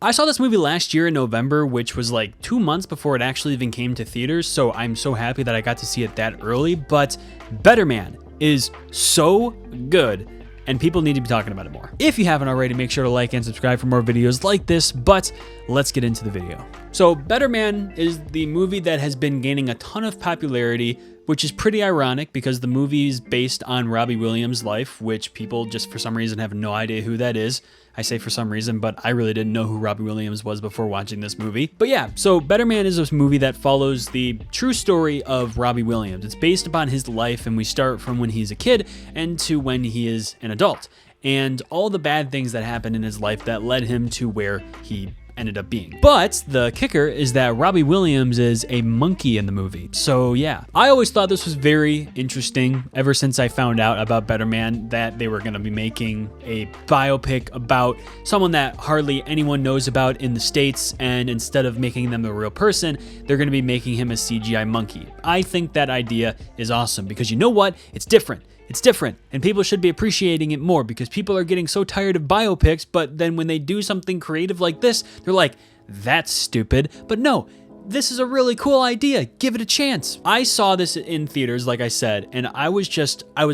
I saw this movie last year in November, which was like 2 months before it actually even came to theaters, so I'm so happy that I got to see it that early. But Better Man is so good, and people need to be talking about it more. If you haven't already, make sure to like and subscribe for more videos like this, but let's get into the video. So Better Man is the movie that has been gaining a ton of popularity, which is pretty ironic because the movie is based on Robbie Williams' life, which people just for some reason have no idea who that is. I say for some reason, but I really didn't know who Robbie Williams was before watching this movie. But yeah, so Better Man is a movie that follows the true story of Robbie Williams. It's based upon his life, and we start from when he's a kid and to when he is an adult, and all the bad things that happened in his life that led him to where he ended up being. But the kicker is that Robbie Williams is a monkey in the movie. So yeah, I always thought this was very interesting ever since I found out about Better Man that they were going to be making a biopic about someone that hardly anyone knows about in the States, and instead of making them a real person, they're going to be making him a CGI monkey. I think that idea is awesome because you know what? It's different. It's different, and people should be appreciating it more because people are getting so tired of biopics, but then when they do something creative like this, they're like, that's stupid. But no, this is a really cool idea. Give it a chance. I saw this in theaters, like I said, and I was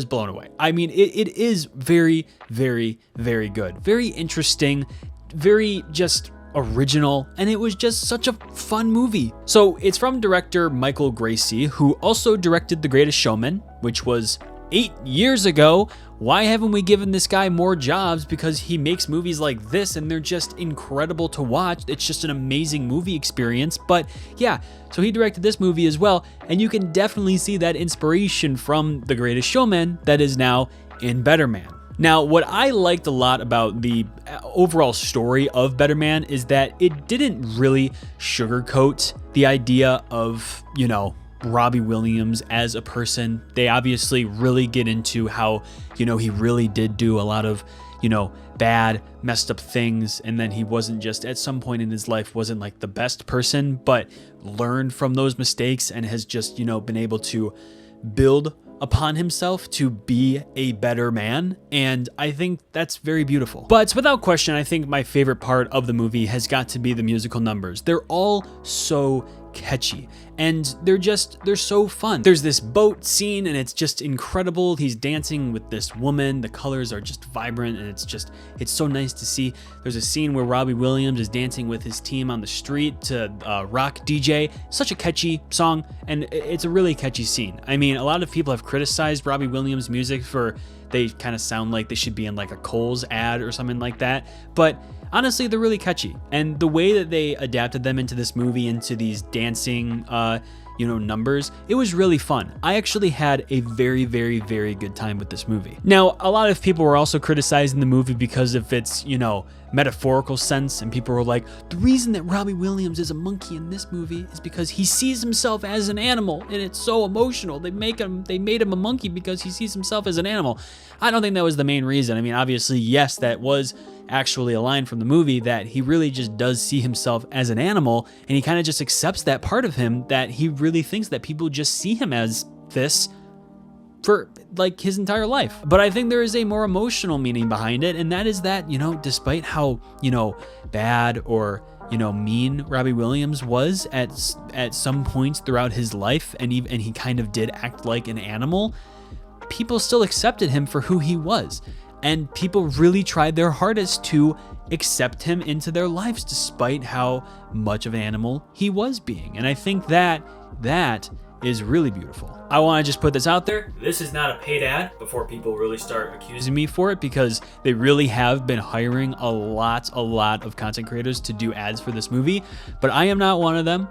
blown away. I mean, it is very, very, very good. Very interesting, very just original, and it was just such a fun movie. So it's from director Michael Gracie, who also directed The Greatest Showman, which was 8 years ago. Why haven't we given this guy more jobs? Because he makes movies like this and they're just incredible to watch. It's just an amazing movie experience. But yeah, so he directed this movie as well, and you can definitely see that inspiration from The Greatest Showman that is now in Better Man. Now, what I liked a lot about the overall story of Better Man is that it didn't really sugarcoat the idea of, you know, Robbie Williams as a person. They obviously really get into how, you know, he really did do a lot of, you know, bad, messed up things, and then he wasn't just, at some point in his life, wasn't like the best person, but learned from those mistakes and has just, you know, been able to build upon himself to be a better man, and I think that's very beautiful. But without question, I think my favorite part of the movie has got to be the musical numbers. They're all so catchy, and they're so fun. There's this boat scene, and it's just incredible. He's dancing with this woman. The colors are just vibrant, and it's so nice to see. There's a scene where Robbie Williams is dancing with his team on the street to Rock DJ. Such a catchy song, and it's a really catchy scene. I mean, a lot of people have criticized Robbie Williams' music for they kind of sound like they should be in like a Kohl's ad or something like that, but honestly, they're really catchy. And the way that they adapted them into this movie, into these dancing, numbers, it was really fun. I actually had a very, very, very good time with this movie. Now, a lot of people were also criticizing the movie because of its, metaphorical sense, and people were like, the reason that Robbie Williams is a monkey in this movie is because he sees himself as an animal, and it's so emotional. They made him a monkey because he sees himself as an animal. I don't think that was the main reason. I mean, obviously, yes, that was actually a line from the movie, that he really just does see himself as an animal, and he kind of just accepts that part of him, that he really thinks that people just see him as this for like his entire life. But I think there is a more emotional meaning behind it, and that is that, despite how, bad or, mean Robbie Williams was at some points throughout his life, and he kind of did act like an animal, people still accepted him for who he was. And people really tried their hardest to accept him into their lives despite how much of an animal he was being. And I think that is really beautiful. I want to just put this out there. This is not a paid ad before people really start accusing me for it, because they really have been hiring a lot of content creators to do ads for this movie. But I am not one of them.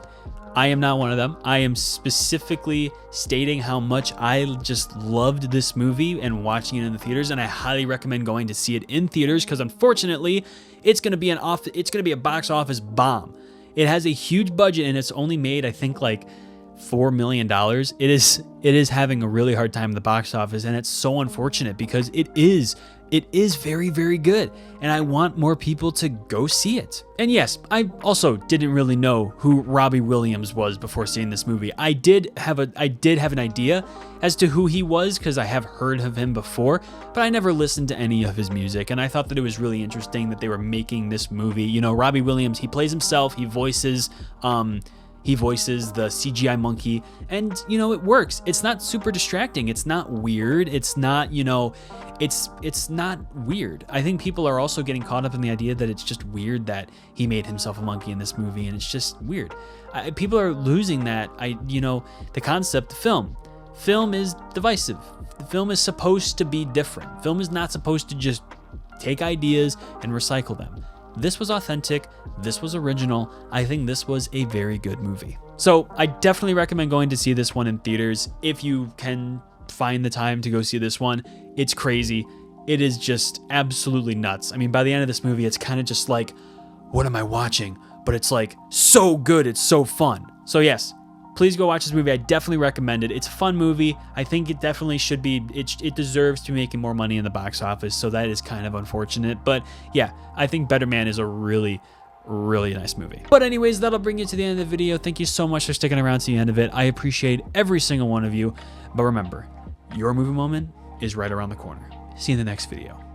I am specifically stating how much I just loved this movie and watching it in the theaters, and I highly recommend going to see it in theaters, because unfortunately, it's going to be a box office bomb. It has a huge budget, and it's only made, I think, like $4 million. It is having a really hard time in the box office, and it's so unfortunate because it is it is very, very good, and I want more people to go see it. And yes, I also didn't really know who Robbie Williams was before seeing this movie. I did have an idea as to who he was because I have heard of him before, but I never listened to any of his music, and I thought that it was really interesting that they were making this movie. You know, Robbie Williams, he plays himself, he voices the CGI monkey, and you know, it works. It's not super distracting. It's not weird. It's not, you know, it's not weird. I think people are also getting caught up in the idea that it's just weird that he made himself a monkey in this movie, and it's just weird. People are losing that. The concept, the film is divisive. The film is supposed to be different. Film is not supposed to just take ideas and recycle them. This was authentic, this was original. I think this was a very good movie. So I definitely recommend going to see this one in theaters if you can find the time to go see this one. It's crazy. It is just absolutely nuts. I mean, by the end of this movie, it's kind of just like, what am I watching? But it's like so good, it's so fun. So yes, please go watch this movie. I definitely recommend it. It's a fun movie. I think it definitely should be, it deserves to be making more money in the box office, so that is kind of unfortunate. But yeah, I think Better Man is a really, really nice movie. But anyways, that'll bring you to the end of the video. Thank you so much for sticking around to the end of it. I appreciate every single one of you. But remember, your movie moment is right around the corner. See you in the next video.